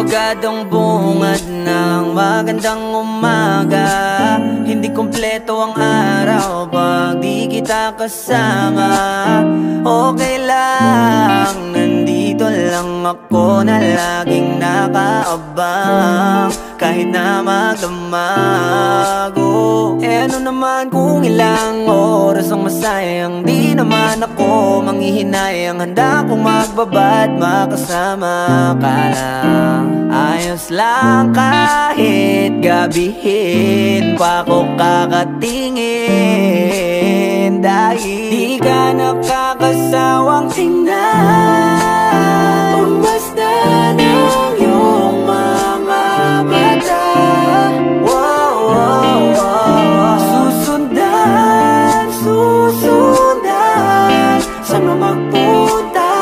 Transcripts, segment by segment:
abogadong bungad ng magandang umaga. Hindi kumpleto ang araw pag di kita kasama. Okay lang, nandito lang ako na laging nakaabang. Kahit na magdamago, ano naman kung ilang oras ang masayang. Di naman ako manghihinayang, handa kong magbabad makasama ka lang. Ayos lang kahit gabihin pa ko kakatingin, dahil di ka nakakasawang tingnan. Pumasdan ang iyong mga mata. Wow, wow, wow. Susundan, susundan, saan mo magpunta?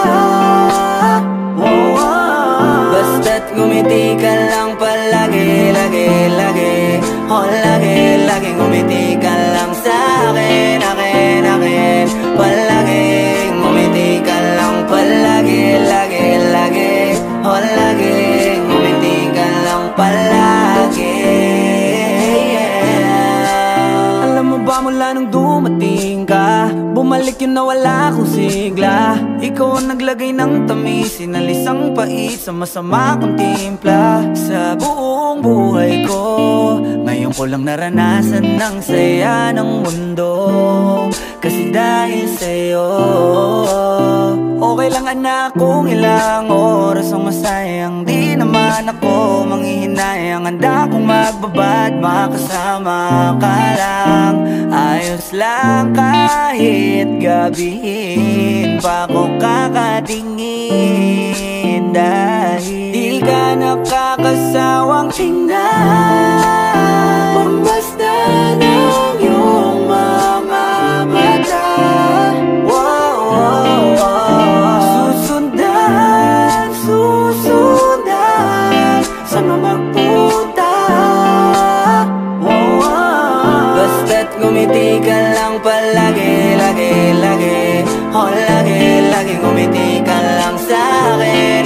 Wow, wow. Basta't ngumiti ka lang palagi, lagi, lagi. Oh, lagi, lagi ngumiti ka lang sa'kin, akin, akin. Palagi, ngumiti ka lang palagi, lagi, lagi. Oh, lagi, ngumiti ka lang palagi, yeah. Alam mo ba mula nung dumating ka, bumalik yun na wala akong sigla. Ikaw ang naglagay ng tamis, sinalis ang pait sa masama kong timpla. Sa buong buhay ko, ngayon ko lang naranasan ng saya ng mundo, kasi dahil sa'yo. Okay lang anak kung ilang oras ang masayang. Di naman ako manghihinayang, handa kong magbabad makasama ka lang. Ayos lang kahit gabihin pa ko kakatingin, dahil di ka nakakasawang tingnan. Pumasdan ang iyong mga mata. Wow, wow, wow. Susundan, susundan, saan mo magpunta? Wow, wow. Basta't ngumiti ka lang palagi, lagi, lagi. Oh, lagi, lagi ngumiti ka lang sa'kin.